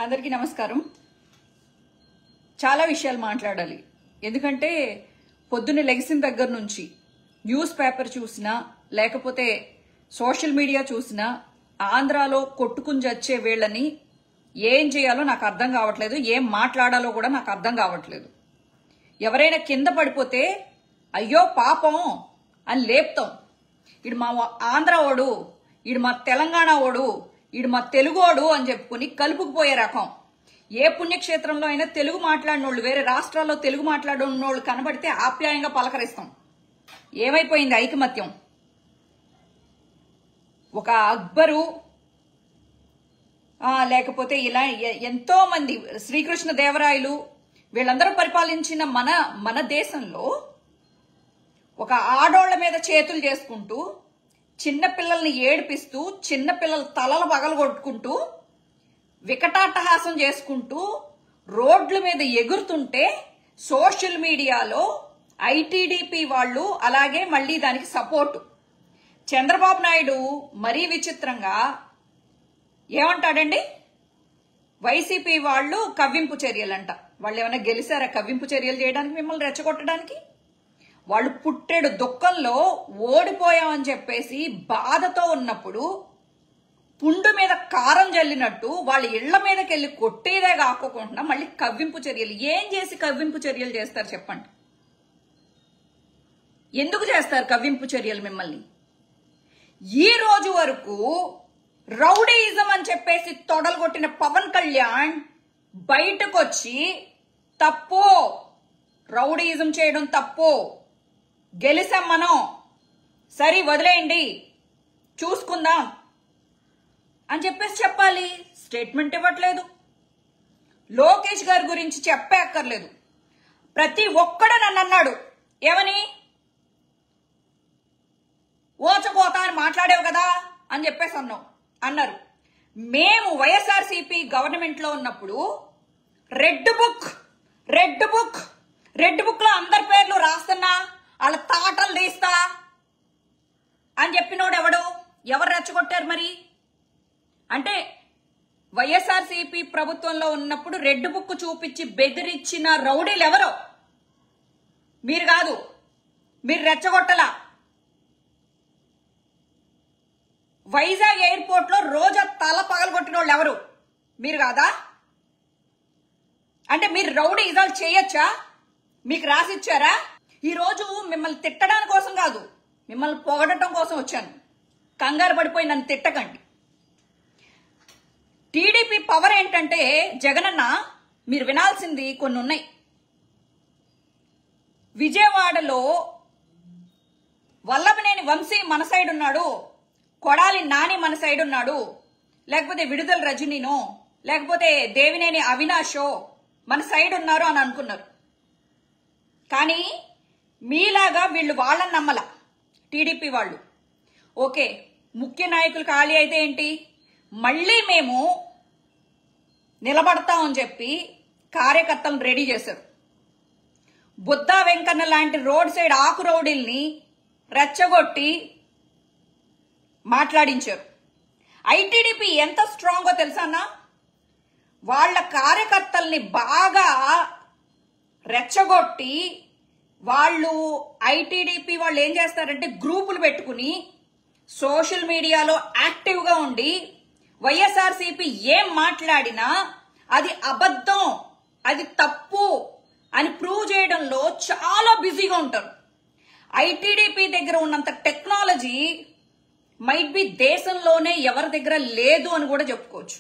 అందరికీ నమస్కారం. చాలా విషయాలు మాట్లాడాలి. ఎందుకంటే పొద్దున్న లెగిసిన దగ్గర నుంచి న్యూస్ పేపర్ చూసినా లేకపోతే సోషల్ మీడియా చూసినా ఆంధ్రాలో కొట్టుకుని చచ్చే వీళ్ళని ఏం చేయాలో నాకు అర్థం కావట్లేదు, ఏం మాట్లాడాలో కూడా నాకు అర్థం కావట్లేదు. ఎవరైనా కింద పడిపోతే అయ్యో పాపం అని లేపుతాం. ఇడు మా ఆంధ్ర ఓడు, ఇడు మా తెలంగాణ ఓడు, ఇడు మా తెలుగోడు అని చెప్పుకుని కలుపుకుపోయే రకం. ఏ పుణ్యక్షేత్రంలో అయినా తెలుగు మాట్లాడిన వాళ్ళు, వేరే రాష్ట్రాల్లో తెలుగు మాట్లాడిన వాళ్ళు కనబడితే ఆప్యాయంగా పలకరిస్తాం. ఏమైపోయింది ఐకమత్యం? ఒక అక్బరు లేకపోతే ఇలా ఎంతో మంది శ్రీకృష్ణ దేవరాయలు వీళ్ళందరూ పరిపాలించిన మన దేశంలో ఒక ఆడోళ్ల మీద చేతులు చేసుకుంటూ, చిన్నపిల్లల్ని ఏడిపిస్తూ, చిన్నపిల్లల తలలు పగలగొట్టుకుంటూ, వికటాట్టహాసం చేసుకుంటూ రోడ్ల మీద ఎగురుతుంటే సోషల్ మీడియాలో ఐటీడీపీ వాళ్ళు అలాగే మళ్ళీ దానికి సపోర్టు. చంద్రబాబు నాయుడు మరీ విచిత్రంగా ఏమంటాడండి, వైసీపీ వాళ్ళు కవ్వింపు చర్యలంట. వాళ్ళు ఏమైనా గెలిచారా కవ్వింపు చర్యలు చేయడానికి, మిమ్మల్ని రెచ్చగొట్టడానికి? వాళ్ళు పుట్టెడు దుఃఖంలో ఓడిపోయామని చెప్పేసి బాధతో ఉన్నప్పుడు పుండు మీద కారం జల్లినట్టు వాళ్ళ ఇళ్ల మీదకి వెళ్ళి కొట్టేదే కాకోకుండా మళ్ళీ కవ్వింపు చర్యలు. ఏం చేసి కవ్వింపు చర్యలు చేస్తారు చెప్పండి? ఎందుకు చేస్తారు కవ్వింపు చర్యలు మిమ్మల్ని? ఈ రోజు వరకు రౌడీయిజం అని చెప్పేసి తొడలు కొట్టిన పవన్ కళ్యాణ్ బయటకు వచ్చి తప్పు, రౌడీయిజం చేయడం తప్పు, గెలిసాం మనం, సరే వదిలేయండి చూసుకుందాం అని చెప్పేసి చెప్పాలి. స్టేట్మెంట్ ఇవ్వట్లేదు. లోకేష్ గారి గురించి చెప్పే అక్కర్లేదు. ప్రతి ఒక్కడు నన్ను అన్నాడు, ఏమని ఓచకోత అని మాట్లాడేవు కదా అని చెప్పేసి అన్నారు. మేము వైఎస్ఆర్సీపీ గవర్నమెంట్ లో ఉన్నప్పుడు రెడ్ బుక్ లో అందరి పేర్లు రాస్తున్నా, వాళ్ళ తాటలు తీస్తా అని చెప్పినోడు ఎవరు రెచ్చగొట్టారు మరి? అంటే వైఎస్ఆర్సీపీ ప్రభుత్వంలో ఉన్నప్పుడు రెడ్ బుక్ చూపించి బెదిరించిన రౌడీలు ఎవరో? మీరు కాదు, మీరు రెచ్చగొట్టలా. వైజాగ్ ఎయిర్పోర్ట్ లో రోజా తల పగలగొట్టిన వాళ్ళు ఎవరు? మీరు కాదా? అంటే మీరు రౌడీ ఇజాలు చేయొచ్చా? మీకు రాసిచ్చారా? ఈ రోజు మిమ్మల్ని తిట్టడానికి కోసం కాదు, మిమ్మల్ని పొగడటం కోసం వచ్చాను. కంగారు పడిపోయి నన్ను తిట్టకండి. టీడీపీ పవర్ ఏంటంటే, జగనన్న మీరు వినాల్సింది కొన్ని ఉన్నాయి. విజయవాడలో వల్లభనేని వంశీ మన సైడ్ ఉన్నాడు, కొడాలి నాని మన సైడ్ ఉన్నాడు, లేకపోతే విడుదల రజనీనో లేకపోతే దేవినేని అవినాషో మన సైడ్ ఉన్నారు అని అనుకున్నారు. కానీ మీలాగా వీళ్ళు వాళ్ళని నమ్మల. టీడీపీ వాళ్ళు ఓకే, ముఖ్య నాయకులు ఖాళీ అయితే ఏంటి, మళ్ళీ మేము నిలబడతామని చెప్పి కార్యకర్తలను రెడీ చేశారు. బుద్ధా వెంకన్న లాంటి రోడ్ సైడ్ ఆకు రౌడీల్ని రెచ్చగొట్టి మాట్లాడించారు. ఐటీడీపీ ఎంత స్ట్రాంగో తెలుసా అన్న? వాళ్ళ కార్యకర్తల్ని బాగా రెచ్చగొట్టి వాళ్ళు ఐటీడీపీ వాళ్ళు ఏం చేస్తారంటే గ్రూపులు పెట్టుకుని సోషల్ మీడియాలో యాక్టివ్ గా ఉండి వైఎస్ఆర్సీపీ ఏం మాట్లాడినా అది అబద్ధం, అది తప్పు అని ప్రూవ్ చేయడంలో చాలా బిజీగా ఉంటారు. ఐటీడీపీ దగ్గర ఉన్నంత టెక్నాలజీ మైట్ బి దేశంలోనే ఎవరి దగ్గర లేదు అని కూడా చెప్పుకోవచ్చు.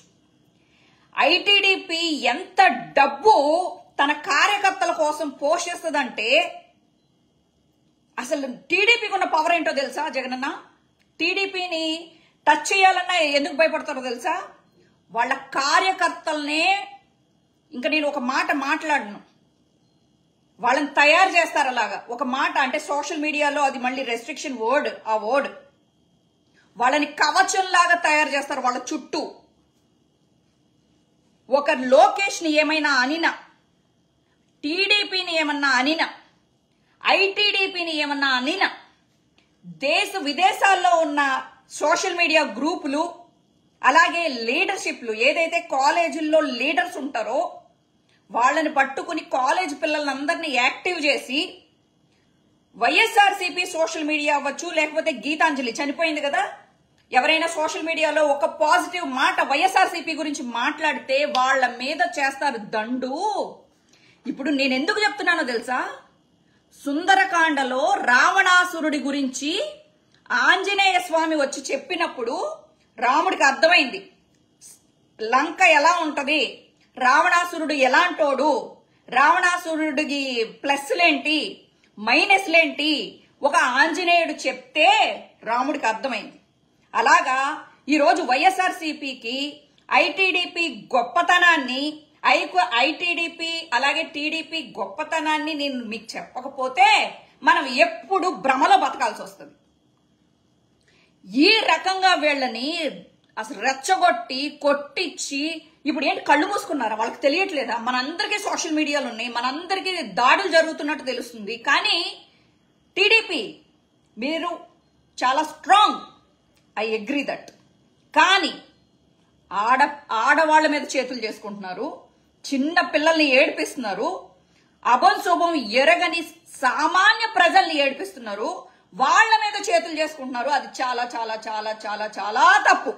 ఐటీడీపీ ఎంత డబ్బు తన కార్యకర్తల కోసం పోషిస్తుందంటే, అసలు టీడీపీకి ఉన్న పవర్ ఏంటో తెలుసా జగనన్న? టీడీపీని టచ్ చేయాలన్నా ఎందుకు భయపడతారో తెలుసా? వాళ్ళ కార్యకర్తలనే, ఇంకా నేను ఒక మాట మాట్లాడను, వాళ్ళని తయారు చేస్తారు అలాగా. ఒక మాట అంటే సోషల్ మీడియాలో అది మళ్ళీ రెస్ట్రిక్షన్ వర్డ్, ఆ వర్డ్ వాళ్ళని కవచంలాగా తయారు చేస్తారు. వాళ్ళ చుట్టూ ఒక లోకేష్ ని ఏమైనా అనినా, టీడీపీని ఏమన్నా అనినా, ఐటీడీపీని ఏమన్నా అనినా, దేశ విదేశాల్లో ఉన్న సోషల్ మీడియా గ్రూపులు అలాగే లీడర్షిప్లు ఏదైతే కాలేజీల్లో లీడర్స్ ఉంటారో వాళ్ళని పట్టుకుని కాలేజ్ పిల్లలందరినీ యాక్టివ్ చేసి వైఎస్ఆర్సీపీ సోషల్ మీడియా అవ్వచ్చు, లేకపోతే గీతాంజలి చనిపోయింది కదా, ఎవరైనా సోషల్ మీడియాలో ఒక పాజిటివ్ మాట వైఎస్ఆర్సీపీ గురించి మాట్లాడితే వాళ్ళ మీద చేస్తారు దండు. ఇప్పుడు నేను ఎందుకు చెప్తున్నానో తెలుసా? సుందరకాండలో రావణాసురుడి గురించి ఆంజనేయ స్వామి వచ్చి చెప్పినప్పుడు రాముడికి అర్థమైంది లంక ఎలా ఉంటది, రావణాసురుడు ఎలాంటోడు, రావణాసురుడికి ప్లస్లేంటి మైనస్లేంటి ఒక ఆంజనేయుడు చెప్తే రాముడికి అర్థమైంది. అలాగా ఈరోజు వైఎస్ఆర్సీపీకి ఐటీడీపీ గొప్పతనాన్ని ఐటీడీపీ అలాగే టీడీపీ గొప్పతనాన్ని నేను మీకు చెప్పకపోతే మనం ఎప్పుడు భ్రమలో బతకాల్సి వస్తుంది. ఈ రకంగా వీళ్ళని అసలు రెచ్చగొట్టి కొట్టించి ఇప్పుడు ఏంటి కళ్ళు మూసుకున్నారా? వాళ్ళకి తెలియట్లేదా? మనందరికీ సోషల్ మీడియాలు ఉన్నాయి, మనందరికీ దాడులు జరుగుతున్నట్టు తెలుస్తుంది. కానీ టీడీపీ మీరు చాలా స్ట్రాంగ్, ఐ అగ్రీ దట్. కానీ ఆడవాళ్ల మీద చేతులు చేసుకుంటున్నారు, చిన్న పిల్లల్ని ఏడిపిస్తున్నారు, అభం శుభం ఎరగని సామాన్య ప్రజల్ని ఏడిపిస్తున్నారు, వాళ్ళ మీద చేతులు చేసుకుంటున్నారు. అది చాలా చాలా చాలా చాలా చాలా తప్పు.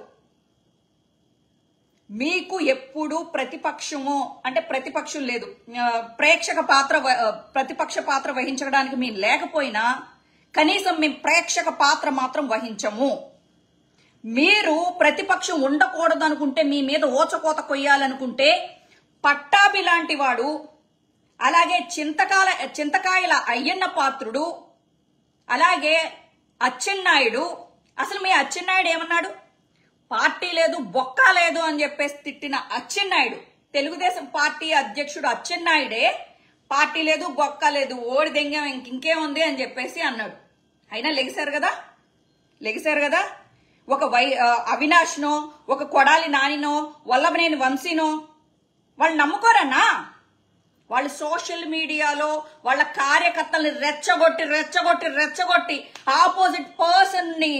మీకు ఎప్పుడు ప్రతిపక్షము అంటే ప్రతిపక్షం లేదు, ప్రతిపక్ష పాత్ర వహించడానికి మేము లేకపోయినా కనీసం మేము ప్రేక్షక పాత్ర మాత్రం వహించము. మీరు ప్రతిపక్షం ఉండకూడదు అనుకుంటే, మీ మీద ఓచకోత కొయ్యాలనుకుంటే పట్టాభి లాంటి వాడు, అలాగే చింతకాయల అయ్యన్న పాత్రుడు, అలాగే అచ్చెన్నాయుడు. అసలు మీ అచ్చెన్నాయుడు ఏమన్నాడు? పార్టీ లేదు బొక్క లేదు అని చెప్పేసి తిట్టిన అచ్చెన్నాయుడు, తెలుగుదేశం పార్టీ అధ్యక్షుడు అచ్చెన్నాయుడే పార్టీ లేదు బొక్క లేదు ఓడి దెంగం ఇంకేముంది అని చెప్పేసి అన్నాడు. అయినా లెగిశారు కదా. ఒక అవినాష్నో, ఒక కొడాలి నానినో, వల్లభనేని వంశీనో వాళ్ళు నమ్ముకోరన్నా? వాళ్ళు సోషల్ మీడియాలో వాళ్ళ కార్యకర్తల్ని రెచ్చగొట్టి ఆపోజిట్ పర్సన్ ని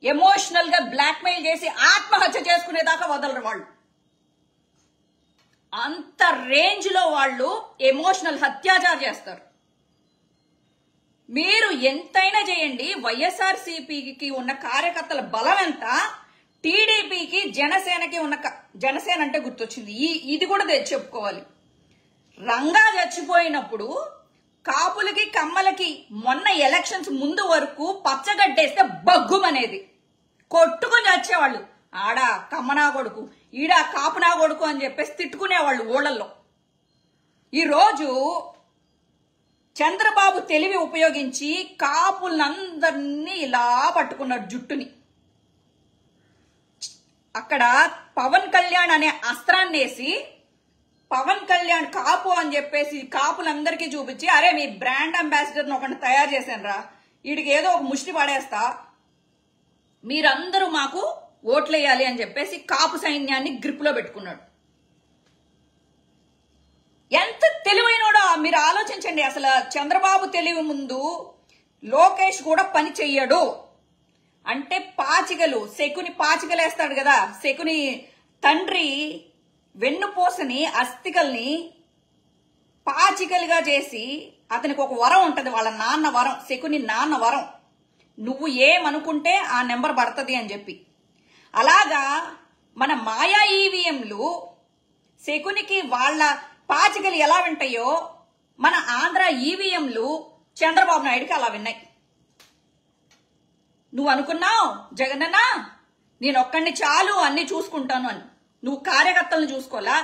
ఎమోషనల్ గా బ్లాక్మెయిల్ చేసి ఆత్మహత్య చేసుకునేదాకా వదలరు వాళ్ళు. అంత రేంజ్ లో వాళ్ళు ఎమోషనల్ అత్యాచారం చేస్తారు. మీరు ఎంతైనా చేయండి, వైఎస్ఆర్సీపీకి ఉన్న కార్యకర్తల బలం ఎంత, టీడీపీకి జనసేనకి ఉన్న జనసేన అంటే గుర్తొచ్చింది, ఇది కూడా చెప్పుకోవాలి. రంగా చచ్చిపోయినప్పుడు కాపులకి కమ్మలకి మొన్న ఎలక్షన్స్ ముందు వరకు పచ్చగడ్డేస్తే బగ్గుమనేది, కొట్టుకుని చచ్చేవాళ్ళు. ఆడ కమ్మనా కొడుకు, ఈడ కాపునా కొడుకు అని చెప్పేసి తిట్టుకునేవాళ్ళు ఊళ్ళల్లో. ఈరోజు చంద్రబాబు తెలివి ఉపయోగించి కాపులందరినీ ఇలా పట్టుకున్నాడు జుట్టుని. అక్కడ పవన్ కళ్యాణ్ అనే అస్త్రాన్ని వేసి, పవన్ కళ్యాణ్ కాపు అని చెప్పేసి కాపులందరికీ చూపించి, అరే మీ బ్రాండ్ అంబాసిడర్ని ఒకటి తయారు చేశాను రా, వీడికి ఏదో ఒక ముష్టి పడేస్తా, మీరందరూ మాకు ఓట్లేయాలి అని చెప్పేసి కాపు సైన్యాన్ని గ్రిప్ లో పెట్టుకున్నాడు. ఎంత తెలివైనోడో మీరు ఆలోచించండి. అసలు చంద్రబాబు తెలివి ముందు లోకేష్ కూడా పని చెయ్యడు. అంటే శకుని పాచికలేస్తాడు కదా, శకుని తండ్రి వెన్నుపోసని అస్థికల్ని పాచికలుగా చేసి, అతనికి ఒక వరం ఉంటది, వాళ్ళ నాన్న వరం, శకుని నాన్న వరం, నువ్వు ఏమనుకుంటే ఆ నెంబర్ పడుతుంది అని చెప్పి. అలాగా మన మాయా ఈవీఎంలు శకునికి వాళ్ళ పాచికలు ఎలా వింటాయో మన ఆంధ్ర ఈవీఎంలు చంద్రబాబు నాయుడికి అలా విన్నాయి. నువ్వు అనుకున్నావు జగనన్న నేను ఒక్కడిని చాలు అన్ని చూసుకుంటాను అని. నువ్వు కార్యకర్తలను చూసుకోవాలా,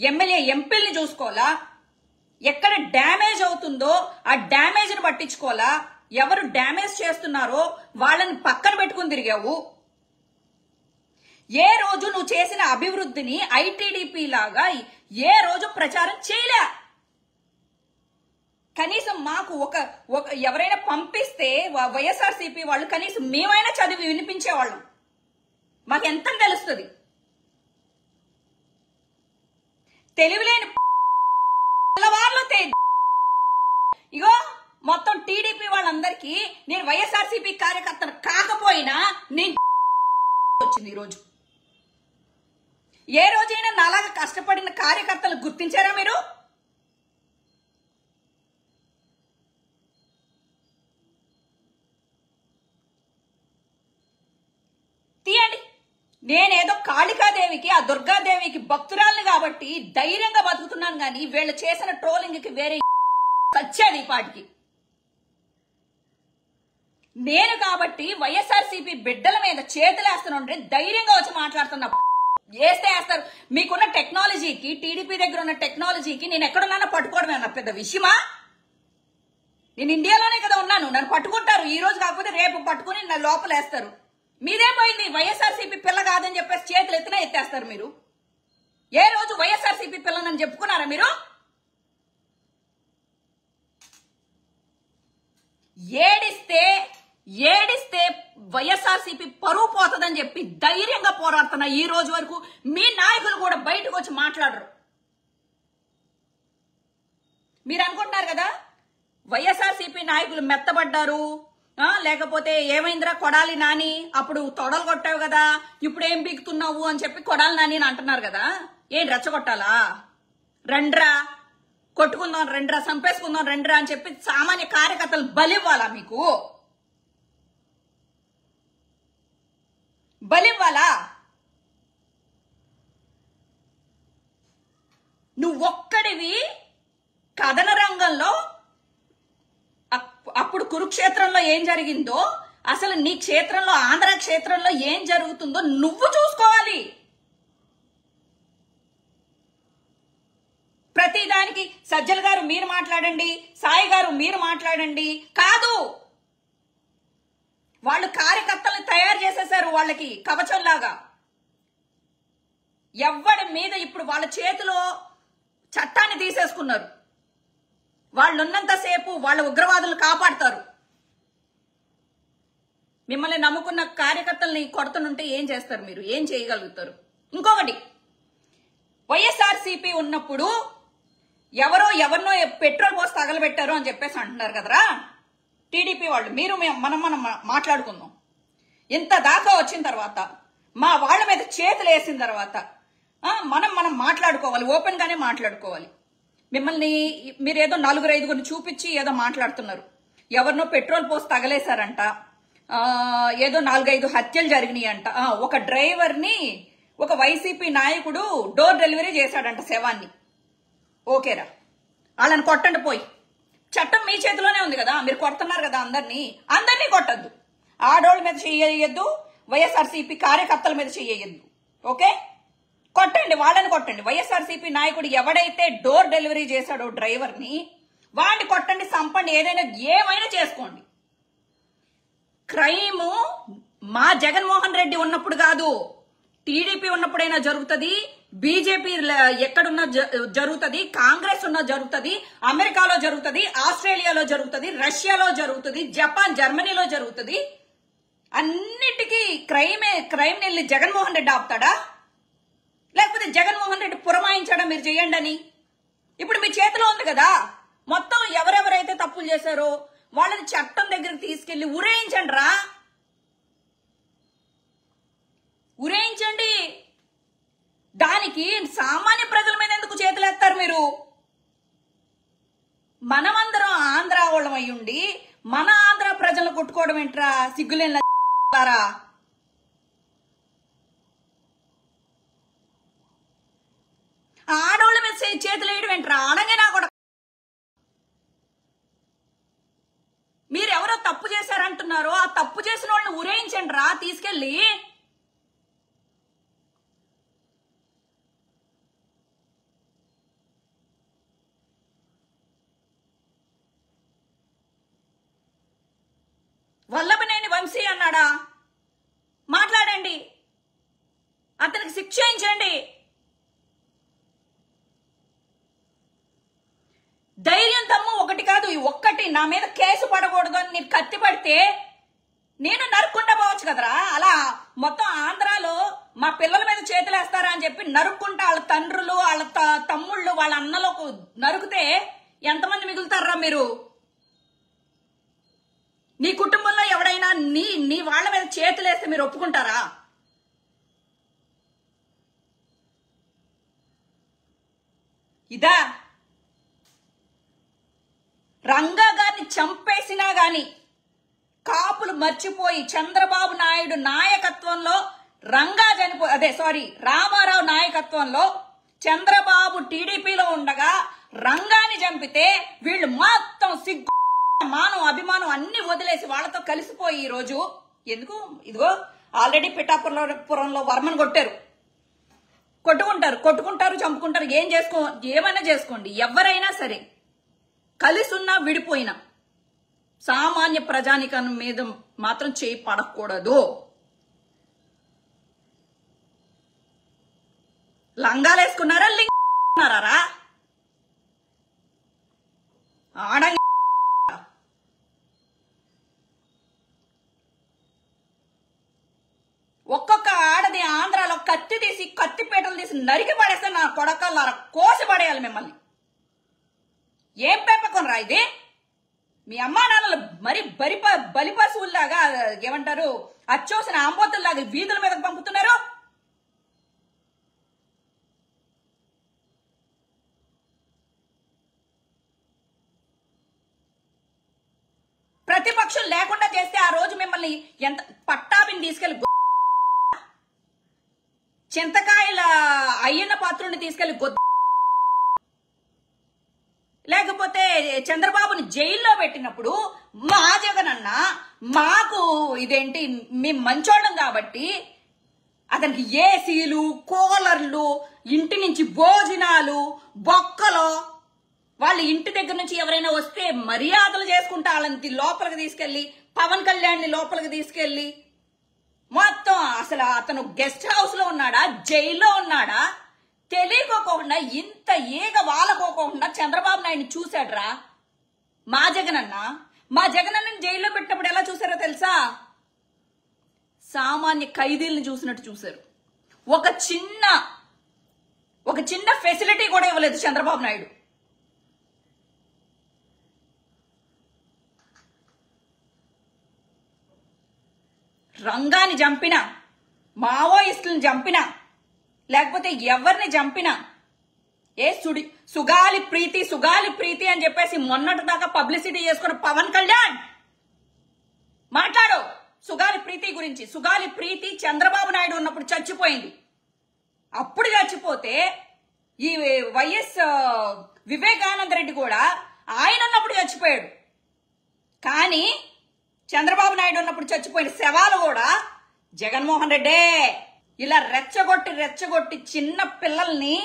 ఎమ్మెల్యే ఎంపీల్ని చూసుకోవాలా, ఎక్కడ డ్యామేజ్ అవుతుందో ఆ డ్యామేజ్ ని పట్టించుకోవాలా, ఎవరు డ్యామేజ్ చేస్తున్నారో వాళ్ళని పక్కన పెట్టుకుని తిరిగావు. ఏ రోజు నువ్వు చేసిన అభివృద్ధిని ఐటీడీపీ లాగా ఏ రోజు ప్రచారం చేయలే. కనీసం మాకు ఒక ఎవరైనా పంపిస్తే వైఎస్ఆర్సీపీ వాళ్ళు కనీసం మేమైనా చదివి వినిపించేవాళ్ళం, మాకు ఎంత తెలుస్తుంది. తెలివిలేని ఇగో మొత్తం టీడీపీ వాళ్ళందరికీ నేను వైఎస్ఆర్సీపీ కార్యకర్తను కాకపోయినా నేను వచ్చింది ఈరోజు. ఏ రోజైనా నాలాగా కష్టపడిన కార్యకర్తలు గుర్తించారా మీరు? తీయండి. నేనేదో కాళికాదేవికి ఆ దుర్గాదేవికి భక్తురాల్ని కాబట్టి ధైర్యంగా బతుకుతున్నాను కానీ వీళ్ళు చేసిన ట్రోలింగ్కి వేరే సచ్చేది ఈ పాటికి. నేను కాబట్టి వైఎస్ఆర్సీపీ బిడ్డల మీద చేతులేస్తానంటే ధైర్యంగా వచ్చి మాట్లాడుతున్నా. వేస్తే వేస్తారు. మీకున్న టెక్నాలజీకి, టీడీపీ దగ్గర ఉన్న టెక్నాలజీకి నేను ఎక్కడున్నా పట్టుకోవడమే అన్న పెద్ద విషయమా? నేను ఇండియాలోనే కదా ఉన్నాను. నన్ను పట్టుకుంటారు. ఈ రోజు కాకపోతే రేపు పట్టుకుని నా లోపలేస్తారు. మీదేం పోయింది? వైఎస్ఆర్సీపీ పిల్ల కాదని చెప్పేసి చేతులు ఎత్తినా ఎత్తేస్తారు మీరు. ఏ రోజు వైఎస్ఆర్సీపీ పిల్లనని చెప్పుకున్నారా మీరు? ఏడిస్తే వైఎస్ఆర్సీపీ పరువు పోతుందని చెప్పి ధైర్యంగా పోరాడుతున్నా. ఈ రోజు వరకు మీ నాయకులు కూడా బయటకు వచ్చి మాట్లాడరు. మీరు అనుకుంటున్నారు కదా వైఎస్ఆర్సీపీ నాయకులు మెత్తబడ్డారు, లేకపోతే ఏమైందిరా కొడాలి నాని, అప్పుడు తొడలు కొట్టావు కదా, ఇప్పుడు ఏం పీకుతున్నావు అని చెప్పి కొడాలి నాని అని అంటున్నారు కదా. ఏం రెచ్చగొట్టాలా? రండ్రా కొట్టుకుందాం, రండ్రా చంపేసుకుందాం, రండ్రా అని చెప్పి సామాన్య కార్యకర్తలు బలివ్వాలా? మీకు బలివ్వాలా? నువ్వొక్కడివి కథన రంగంలో అప్పుడు కురుక్షేత్రంలో ఏం జరిగిందో, అసలు నీ క్షేత్రంలో, ఆంధ్ర క్షేత్రంలో ఏం జరుగుతుందో నువ్వు చూసుకోవాలి. ప్రతిదానికి సజ్జల్ గారు మీరు మాట్లాడండి, సాయి గారు మీరు మాట్లాడండి కాదు. వాళ్ళు కార్యకర్తలను తయారు చేసేశారు, వాళ్ళకి కవచంలాగా. ఎవడి మీద ఇప్పుడు వాళ్ళ చేతిలో చట్టాన్ని తీసేసుకున్నారు. వాళ్ళున్నంతసేపు వాళ్ళ ఉగ్రవాదులు కాపాడతారు. మిమ్మల్ని నమ్ముకున్న కార్యకర్తల్ని కొడుతుంటే ఏం చేస్తారు మీరు? ఏం చేయగలుగుతారు? ఇంకొకటి, వైఎస్ఆర్సీపీ ఉన్నప్పుడు ఎవరినో పెట్రోల్ పోసి తగలబెట్టారు అని చెప్పేసి అంటున్నారు కదరా టీడీపీ వాళ్ళు. మీరు మనం మాట్లాడుకుందాం. ఇంత దాకా వచ్చిన తర్వాత, మా వాళ్ళ మీద చేతులు వేసిన తర్వాత మనం మాట్లాడుకోవాలి, ఓపెన్ గానే మాట్లాడుకోవాలి. మిమ్మల్ని మీరు ఏదో 4-5 చూపించి ఏదో మాట్లాడుతున్నారు. ఎవరినో పెట్రోల్ పోసి తగలేశారంట, ఏదో 4-5 హత్యలు జరిగినాయి అంట. ఒక డ్రైవర్ని ఒక వైసీపీ నాయకుడు డోర్ డెలివరీ చేశాడంట శవాన్ని. ఓకేరా, వాళ్ళని కొట్టండి పోయి. చట్టం మీ చేతిలోనే ఉంది కదా, మీరు కొడుతున్నారు కదా అందరినీ కొట్టద్దు. ఆడోళ్ళ మీద చెయ్యొద్దు, వైఎస్ఆర్సీపీ కార్యకర్తల మీద చెయ్యొద్దు. ఓకే, కొట్టండి, వాళ్ళని కొట్టండి. వైఎస్ఆర్సీపీ నాయకుడు ఎవడైతే డోర్ డెలివరీ చేశాడో డ్రైవర్ని, వాడిని కొట్టండి, చంపండి, ఏమైనా చేసుకోండి. క్రైమ్ మా జగన్మోహన్ రెడ్డి ఉన్నప్పుడు కాదు, టీడీపీ ఉన్నప్పుడైనా జరుగుతుంది, బీజేపీ ఎక్కడున్నా జరుగుతుంది, కాంగ్రెస్ ఉన్నా జరుగుతుంది, అమెరికాలో జరుగుతుంది, ఆస్ట్రేలియాలో జరుగుతుంది, రష్యాలో జరుగుతుంది, జపాన్ జర్మనీలో జరుగుతుంది. అన్నిటికీ క్రైమ్ వెళ్ళి జగన్మోహన్ రెడ్డి ఆపుతాడా? లేకపోతే జగన్మోహన్ రెడ్డి పురమాయించాడా మీరు చేయండి అని? ఇప్పుడు మీ చేతిలో ఉంది కదా, మొత్తం ఎవరెవరైతే తప్పులు చేశారో వాళ్ళని చట్టం దగ్గరికి తీసుకెళ్లి ఉరేయించండి రా, ఉరేయించండి. దానికి సామాన్య ప్రజల మీద ఎందుకు చేతులేస్తారు మీరు? మనమందరం ఆంధ్ర వాళ్ళం అయ్యుండి మన ఆంధ్ర ప్రజలను కొట్టుకోవడం ఏంట్రా? సిగ్గులేని ఆడవాళ్ళ మీద చేతులు వేయడం ఏంట్రా? ఆడంగా కూడా మీరెవరో తప్పు చేశారంటున్నారో ఆ తప్పు చేసిన వాళ్ళని ఉరేయించండి రా తీసుకెళ్ళి. వల్లభనేని వంశీ అన్నాడా? మాట్లాడండి, అతనికి శిక్ష చేయించండి. ధైర్యం తమ్ము ఒకటి కాదు, ఒక్కటి నా మీద కేసు పడకూడదు అని నేను కత్తి పడితే నేను నరుక్కుంటా పోవచ్చు కదరా. అలా మొత్తం ఆంధ్రాలో మా పిల్లల మీద చేతులేస్తారా అని చెప్పి నరుక్కుంటా వాళ్ళ తండ్రులు, వాళ్ళ తమ్ముళ్ళు, వాళ్ళ అన్నలకు నరుకుతే ఎంతమంది మిగులుతారా మీరు? నీ కుటుంబంలో ఎవడైనా నీ వాళ్ళ మీద చేతులేస్తే మీరు ఒప్పుకుంటారా? ఇదా? రంగా గారిని చంపేసినా గాని కాపులు మర్చిపోయి చంద్రబాబు నాయుడు నాయకత్వంలో రామారావు నాయకత్వంలో చంద్రబాబు టీడీపీలో ఉండగా రంగాని చంపితే వీళ్ళు మొత్తం సిగ్గు మానం అభిమానం అన్ని వదిలేసి వాళ్ళతో కలిసిపోయి ఈ రోజు ఎందుకు ఇదిగో ఆల్రెడీ పిఠాపురంలో వర్మను కొట్టుకుంటారు చంపుకుంటారు. ఏమైనా చేసుకోండి, ఎవరైనా సరే కలిసి ఉన్నా విడిపోయినా సామాన్య ప్రజానికం మీద మాత్రం చేయి పడకూడదు. లంగాలేసుకున్నారా లింగారా ఆడ ఒక్కొక్క ఆడది ఆంధ్రాలో కత్తిపేటలు తీసి నరికి పడేస్తే నా కొడకల్లారా కోసి పడేయాలి మిమ్మల్ని. ఏం పెంపకం ఇది? మీ అమ్మా నాన్నలు మరి బలిపశువుల్లాగా ఏమంటారు అచ్చోసిన ఆంబోతుల్లాగా వీధుల మీద పంపుతున్నారు. ప్రతిపక్షం లేకుండా చేస్తే ఆ రోజు మిమ్మల్ని ఎంత పట్టాభిని తీసుకెళ్లి చింతకాయల అయ్యన్న పాత్రుని తీసుకెళ్లి లేకపోతే చంద్రబాబుని జైల్లో పెట్టినప్పుడు మా జగనన్న మాకు ఇదేంటి మేము మంచోళ్ళం కాబట్టి అతనికి ఏసీలు కూలర్లు ఇంటి నుంచి భోజనాలు బొక్కలో వాళ్ళ ఇంటి దగ్గర నుంచి ఎవరైనా వస్తే మర్యాదలు చేసుకుంటా వాళ్ళని లోపలికి తీసుకెళ్లి పవన్ కళ్యాణ్ ని లోపలికి తీసుకెళ్లి మొత్తం అసలు అతను గెస్ట్ హౌస్ లో ఉన్నాడా జైల్లో ఉన్నాడా తెలియకోకుండా ఇంత ఈగ వాలకోకుండా చంద్రబాబు నాయుడిని చూశాడ్రా మా జగనన్నని జైల్లో పెట్టినప్పుడు ఎలా చూసారో తెలుసా? సామాన్య ఖైదీలను చూసినట్టు చూశారు. ఒక చిన్న ఫెసిలిటీ కూడా ఇవ్వలేదు చంద్రబాబు నాయుడు. రంగాన్ని చంపినా మావోయిస్టులను చంపినా లేకపోతే ఎవరిని చంపినా సుగాలి ప్రీతి అని చెప్పేసి మొన్నటి దాకా పబ్లిసిటీ చేసుకున్న పవన్ కళ్యాణ్ మాట్లాడు సుగాలి ప్రీతి గురించి. సుగాలి ప్రీతి చంద్రబాబు నాయుడు ఉన్నప్పుడు చచ్చిపోయింది. అప్పుడు చచ్చిపోతే ఈ వైఎస్ వివేకానంద రెడ్డి కూడా ఆయన ఉన్నప్పుడు చచ్చిపోయాడు. కానీ చంద్రబాబు నాయుడు ఉన్నప్పుడు చచ్చిపోయిన శవాలు కూడా జగన్మోహన్ రెడ్డే. ఇలా రెచ్చగొట్టి చిన్న పిల్లల్ని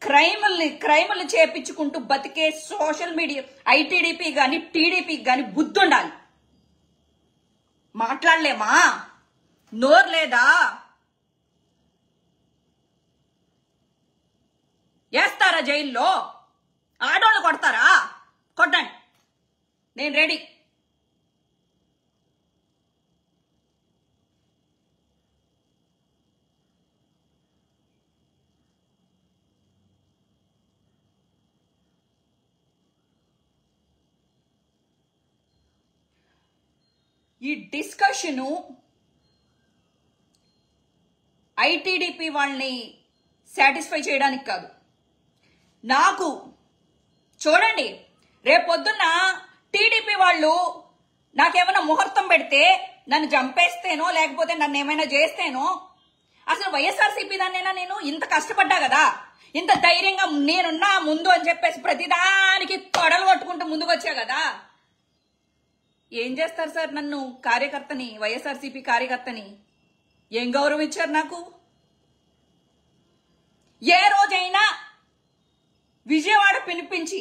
క్రైములు చేపించుకుంటూ బతికే సోషల్ మీడియా ఐటీడీపీ గాని టీడీపీకి గాని బుద్ధుండాలి. మాట్లాడలేమా? నోరు లేదా? వేస్తారా జైల్లో? ఆడోళ్ళు కొడతారా? కొట్టండి, నేను రెడీ. ఈ డిస్కషను ఐటీడీపీ వాళ్ళని సాటిస్ఫై చేయడానికి కాదు. నాకు చూడండి, రేపొద్దున్న టీడీపీ వాళ్ళు నాకేమైనా ముహూర్తం పెడితే నన్ను చంపేస్తేనో లేకపోతే నన్ను ఏమైనా చేస్తేనో అసలు వైఎస్ఆర్సీపీ దాన్నైనా నేను ఇంత కష్టపడ్డా కదా, ఇంత ధైర్యంగా నేనున్నా ముందు అని చెప్పేసి ప్రతిదానికి తొడలు కొట్టుకుంటూ ముందుకు వచ్చా కదా. ఏం చేస్తారు సార్? నన్ను కార్యకర్తని, వైఎస్ఆర్సీపీ కార్యకర్తని ఏం గౌరవం ఇచ్చారు నాకు? ఏ రోజైనా విజయవాడ పిలిపించి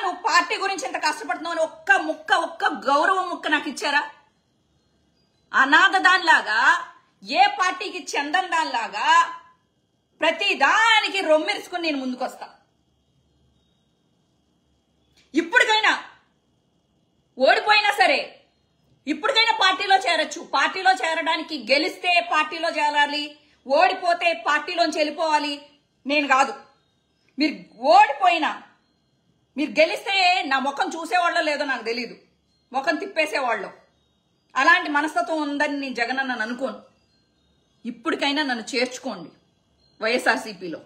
నువ్వు పార్టీ గురించి ఎంత కష్టపడుతున్నావు అని ఒక్క గౌరవం ముక్క నాకు ఇచ్చారా? అనాథ దానిలాగా, ఏ పార్టీకి చెందని దానిలాగా ప్రతి దానికి రొమ్మెరుచుకుని నేను ముందుకొస్తా. ఇప్పటికైనా ఓడిపోయినా సరే ఇప్పటికైనా పార్టీలో చేరొచ్చు. పార్టీలో చేరడానికి గెలిస్తే పార్టీలో చేరాలి, ఓడిపోతే పార్టీలోంచి వెళ్ళిపోవాలి నేను కాదు. మీరు ఓడిపోయినా మీరు గెలిస్తే నా ముఖం చూసేవాళ్ళో లేదో నాకు తెలీదు, ముఖం తిప్పేసేవాళ్ళు. అలాంటి మనస్తత్వం ఉందని నేను జగనన్న అనుకోను. ఇప్పటికైనా నన్ను చేర్చుకోండి. వైఎస్ఆర్సీపీలో.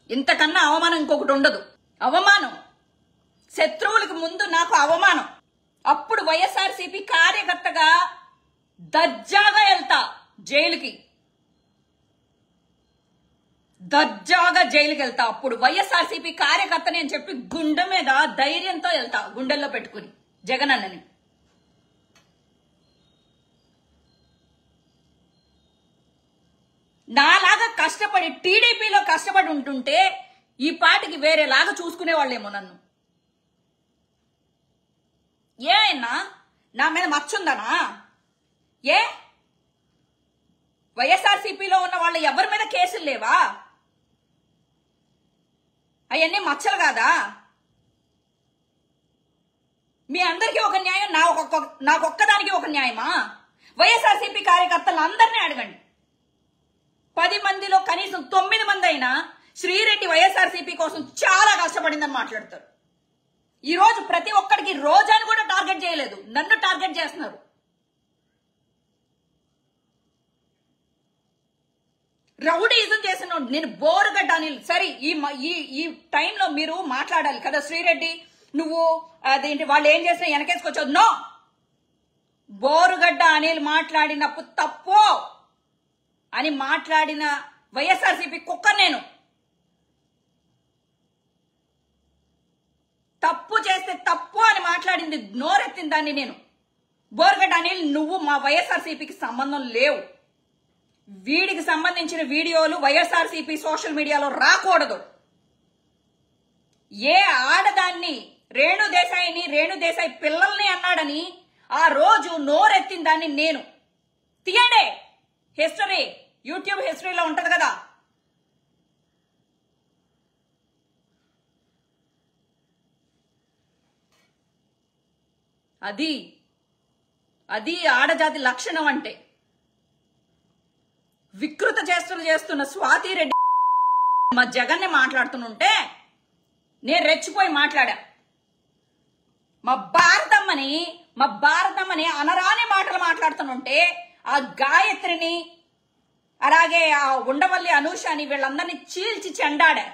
ఇంతకన్నా అవమానం ఇంకొకటి ఉండదు. అవమానం, శత్రువులకు ముందు నాకు అవమానం. అప్పుడు వైఎస్ఆర్సీపీ కార్యకర్తగా దర్జాగా వెళ్తా జైలుకి, దర్జాగా జైలుకి వెళ్తా. అప్పుడు వైఎస్ఆర్సీపీ కార్యకర్తని అని చెప్పి గుండె మీద ధైర్యంతో వెళ్తా, గుండెల్లో పెట్టుకుని జగన్ అన్నని. నాలాగా కష్టపడి టీడీపీలో కష్టపడి ఉంటుంటే ఈ పాటికి వేరేలాగా చూసుకునేవాళ్ళేమో నన్ను. ఏమైనా నా మీద మచ్చుందనా? ఏ వైఎస్ఆర్సీపీలో ఉన్న వాళ్ళు ఎవరి మీద కేసులు లేవా? అవన్నీ మచ్చలు కాదా? మీ అందరికీ ఒక న్యాయం, నాకొక్కదానికి ఒక న్యాయమా? వైఎస్ఆర్సీపీ కార్యకర్తలు అందరినీ అడగండి. 10 మందిలో కనీసం 9 మంది అయినా శ్రీరెడ్డి వైఎస్ఆర్సీపీ కోసం చాలా కష్టపడిందని మాట్లాడతారు. ఈ రోజు ప్రతి ఒక్కడికి రోజాని కూడా టార్గెట్ చేయలేదు, నన్ను టార్గెట్ చేస్తున్నారు. రౌడీజం చేసిన నేను బోరుగడ్డ అనిల్. సరే, ఈ టైంలో మీరు మాట్లాడాలి కదా, శ్రీరెడ్డి నువ్వు అదేంటి వాళ్ళు ఏం చేసినా వెనకేసుకొచ్చావు. నో, బోరుగడ్డ అనిల్ మాట్లాడినప్పుడు తప్పు అని మాట్లాడిన వైఎస్ఆర్సీపీ కుక్క నేను. తప్పు చేస్తే తప్పు అని మాట్లాడింది, నోరెత్తిన దాన్ని నేను. బోరుగడ్డ అనిల్, నువ్వు మా వైఎస్ఆర్సీపీకి సంబంధం లేవు. వీడికి సంబంధించిన వీడియోలు వైఎస్ఆర్సీపీ సోషల్ మీడియాలో రాకూడదు. ఏ ఆడదాన్ని రేణుదేశాయి పిల్లల్ని అన్నాడని ఆ రోజు నోరెత్తిన దాన్ని నేను. తీయండి, హిస్టరీ యూట్యూబ్ హిస్టరీలో ఉంటది కదా. అది ఆడజాతి లక్షణం అంటే. వికృత చేష్టలు చేస్తున్న స్వాతి రెడ్డి మా జగన్ని మాట్లాడుతుంటే నేను రెచ్చిపోయి మాట్లాడా. మా భారతమ్మని అనరాని మాటలు మాట్లాడుతుంటే ఆ గాయత్రిని అలాగే ఆ ఉండవల్లి అనూషని వీళ్ళందరినీ చీల్చి చెండాడా.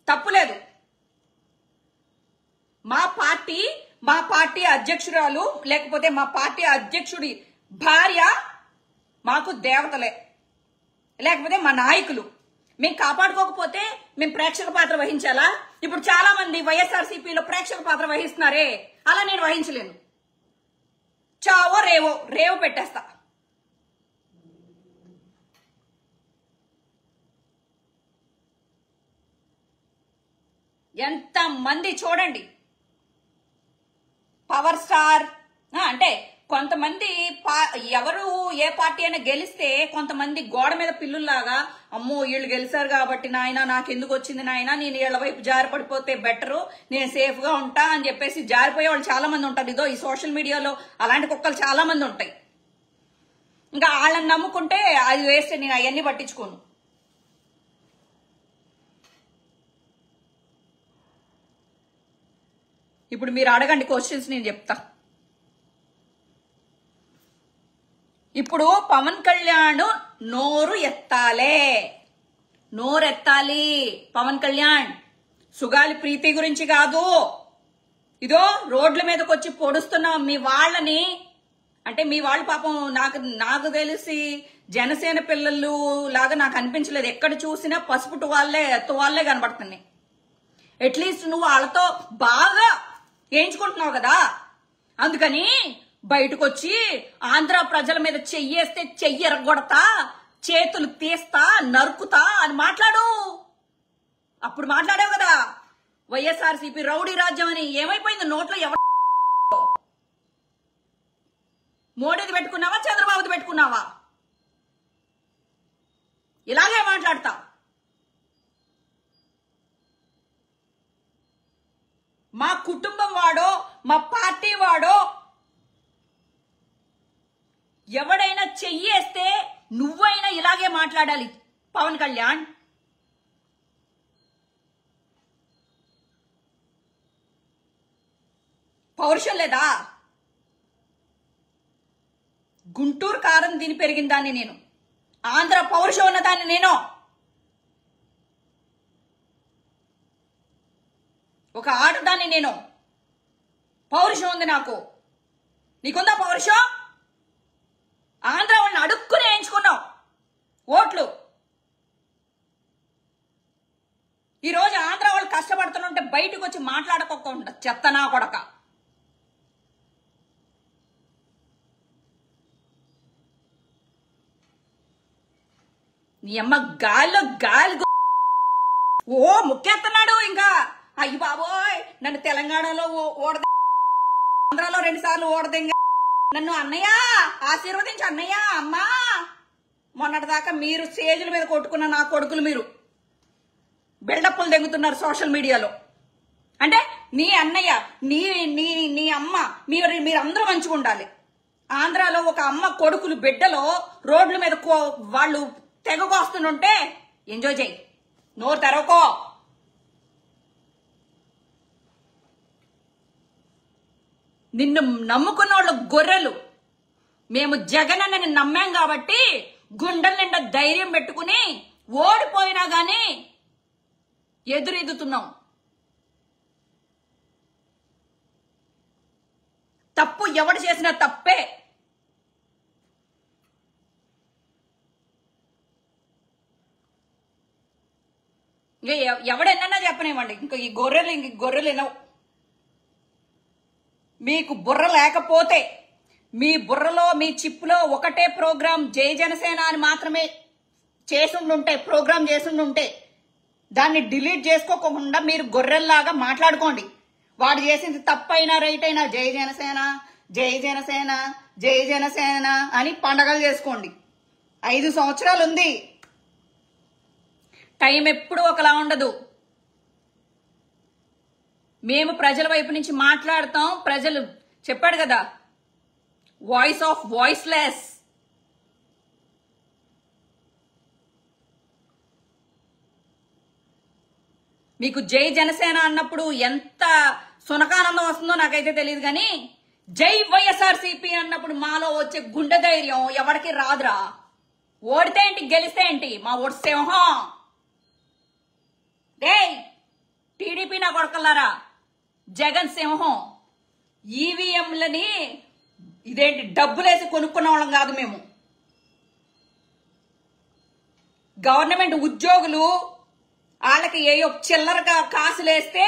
తప్పులేదు. మా పార్టీ అధ్యక్షురాలు లేకపోతే మా పార్టీ అధ్యక్షుడి భార్య మాకు దేవతలే, లేకపోతే మా నాయకులు. మేము కాపాడుకోకపోతే మేము ప్రేక్షక పాత్ర వహించాలా? ఇప్పుడు చాలా మంది వైఎస్ఆర్సీపీలో ప్రేక్షక పాత్ర వహిస్తున్నారే, అలా నేను వహించలేను. చావో రేవో పెట్టేస్తా. ఎంత మంది చూడండి, పవర్ స్టార్ అంటే కొంతమంది ఎవరు ఏ పార్టీ అయినా గెలిస్తే కొంతమంది గోడ మీద పిల్లుల్లాగా, అమ్మో వీళ్ళు గెలిచారు కాబట్టి నాయన నాకెందుకు వచ్చింది నాయన, నేను వీళ్ళ వైపు జారిపడిపోతే బెటరు, నేను సేఫ్ గా ఉంటా అని చెప్పేసి జారిపోయే వాళ్ళు చాలా మంది ఉంటారు. ఇదో ఈ సోషల్ మీడియాలో అలాంటి కుక్కలు చాలా మంది ఉంటాయి. ఇంకా వాళ్ళని నమ్ముకుంటే అది వేస్తే నేను అవన్నీ పట్టించుకోను. ఇప్పుడు మీరు అడగండి క్వశ్చన్స్, నేను చెప్తా. ఇప్పుడు పవన్ కళ్యాణ్ నోరెత్తాలి పవన్ కళ్యాణ్. సుగాలి ప్రీతి గురించి కాదు, ఇదో రోడ్ల మీదకి వచ్చి పొడుస్తున్న మీ వాళ్ళని. అంటే మీ వాళ్ళు పాపం నాకు తెలిసి జనసేన పిల్లలు లాగా నాకు అనిపించలేదు. ఎక్కడ చూసినా పసుపు తువాళ్లే కనబడుతున్నాయి. అట్లీస్ట్ నువ్వు వాళ్ళతో బాగా వేయించుకుంటున్నావు కదా, అందుకని బయటకు వచ్చి ఆంధ్ర ప్రజల మీద చెయ్యేస్తే చెయ్యి ఎరగొడతా, చేతులు తీస్తా, నరుకుతా అని మాట్లాడు. అప్పుడు మాట్లాడావు కదా వైఎస్ఆర్సీపీ రౌడీ రాజ్యం అని. ఏమైపోయింది నోట్లో? మోడీది పెట్టుకున్నావా, చంద్రబాబుది పెట్టుకున్నావా? ఇలాగే మాట్లాడతా. మా కుటుంబం వాడో మా పార్టీ వాడో ఎవడైనా చెయ్యేస్తే నువ్వైనా ఇలాగే మాట్లాడాలి పవన్ కళ్యాణ్. పౌరుషం లేదా? గుంటూరు కారం తిని పెరిగిన దాన్ని నేను. ఆంధ్ర పౌరుషం ఉన్నదాన్ని నేను. ఒక ఆడదాన్ని నేను. పౌరుషం ఉంది నాకు. నీకుందా పౌరుషం? ఆంధ్ర వాళ్ళని అడుక్కుని వేయించుకున్నావు ఓట్లు. ఈరోజు ఆంధ్ర వాళ్ళు కష్టపడుతుంటే బయటకు వచ్చి మాట్లాడుకోకుండా చెత్తనా కొడక. నీ అమ్మ గాలిలో గాలి ఓ ముక్కెత్తన్నాడు. ఇంకా అయ్యి బాబోయ్ నన్ను తెలంగాణలో ఓడద, ఆంధ్రాలో 2 సార్లు ఓడదెంగ, నన్ను అన్నయ్య ఆశీర్వదించు అన్నయ్య అమ్మా. మొన్నటిదాకా మీరు స్టేజ్ల మీద కొట్టుకున్న నా కొడుకులు మీరు బిల్డప్లు దెంగుతున్నారు సోషల్ మీడియాలో. అంటే నీ అన్నయ్య నీ నీ నీ అమ్మ మీరందరూ మంచిగా ఉండాలి. ఆంధ్రాలో ఒక అమ్మ కొడుకులు బిడ్డలో రోడ్ల మీద వాళ్ళు తెగకొస్తుంటే ఎంజాయ్ చేయి. నోరు తెరవకో. నిన్ను నమ్ముకున్న వాళ్ళు గొర్రెలు. మేము జగన్ అన్నని నమ్మాం కాబట్టి గుండెల నిండా ధైర్యం పెట్టుకుని ఓడిపోయినా గాని ఎదురెదుతున్నాం. తప్పు ఎవడు చేసినా తప్పే. ఇంకా ఎవడెన్నా చెప్పనివ్వండి. ఇంకా ఈ గొర్రెలు వినవు. మీకు బుర్ర లేకపోతే మీ బుర్రలో మీ చిప్పులో ఒకటే ప్రోగ్రాం జై జనసేన అని మాత్రమే చేసుండుంటే, ప్రోగ్రాం చేసుండుంటే దాన్ని డిలీట్ చేసుకోకుండా మీరు గొర్రెల్లాగా మాట్లాడుకోండి. వాడు చేసింది తప్పైనా రైట్ అయినా జై జనసేన జై జనసేన జై జనసేన అని పండగలు చేసుకోండి. 5 సంవత్సరాలు ఉంది. టైం ఎప్పుడూ ఒకలా ఉండదు. మేము ప్రజల వైపు నుంచి మాట్లాడతాం. ప్రజలు చెప్పాడు కదా, వాయిస్ ఆఫ్ వాయిస్లెస్. మీకు జై జనసేన అన్నప్పుడు ఎంత సునకానందం వస్తుందో నాకైతే తెలియదు, కానీ జై వైఎస్ఆర్సీపీ అన్నప్పుడు మాలో వచ్చే గుండె ధైర్యం ఎవరికి రాదురా. ఓడితే ఏంటి గెలిస్తే ఏంటి, మా ఓటు సింహం. డే టీడీపీ నా కొడకల్లారా, జగన్ సింహం. ఈవీఎంలని ఇదేంటి డబ్బులేసి కొనుక్కున్న వాళ్ళం కాదు మేము. గవర్నమెంట్ ఉద్యోగులు వాళ్ళకి ఏయో చిల్లరగా కాసులేస్తే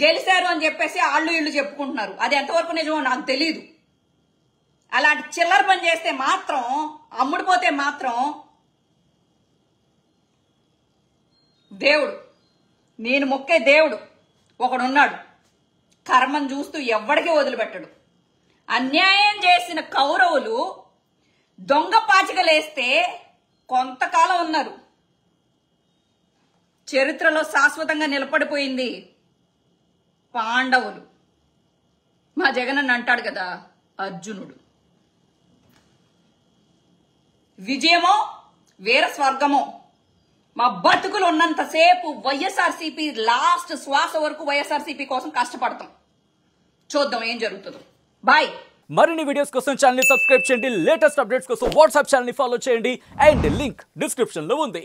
గెలిచారు అని చెప్పేసి వాళ్ళు ఇళ్ళు చెప్పుకుంటున్నారు. అది ఎంతవరకు నిజమో నాకు తెలీదు. అలాంటి చిల్లర పని చేస్తే మాత్రం, అమ్ముడిపోతే మాత్రం దేవుడు, నేను మొక్కే దేవుడు ఒకడున్నాడు. కర్మను చూస్తూ ఎవ్వడికి వదిలిపెట్టడు. అన్యాయం చేసిన కౌరవులు దొంగ పాచికలేస్తే కొంతకాలం ఉన్నారు. చరిత్రలో శాశ్వతంగా నిలబడిపోయింది పాండవులు. మా జగన్ అని అంటాడు కదా అర్జునుడు. విజయమో వీర స్వర్గమో. మా బతుకులు ఉన్నంతసేపు వైఎస్ఆర్సీపీ లాస్ట్ శ్వాస వరకు వైఎస్ఆర్సీపీ కోసం కష్టపడతాం. చూద్దాం ఏం జరుగుతుందో. బాయ్. మరిన్ని వీడియోస్ కోసం ఛానల్ ని సబ్స్క్రైబ్ చేయండి. లేటెస్ట్ అప్డేట్స్ కోసం వాట్సాప్ ఛానల్ ని ఫాలో చేయండి. అండ్ లింక్ డిస్క్రిప్షన్ లో ఉంది.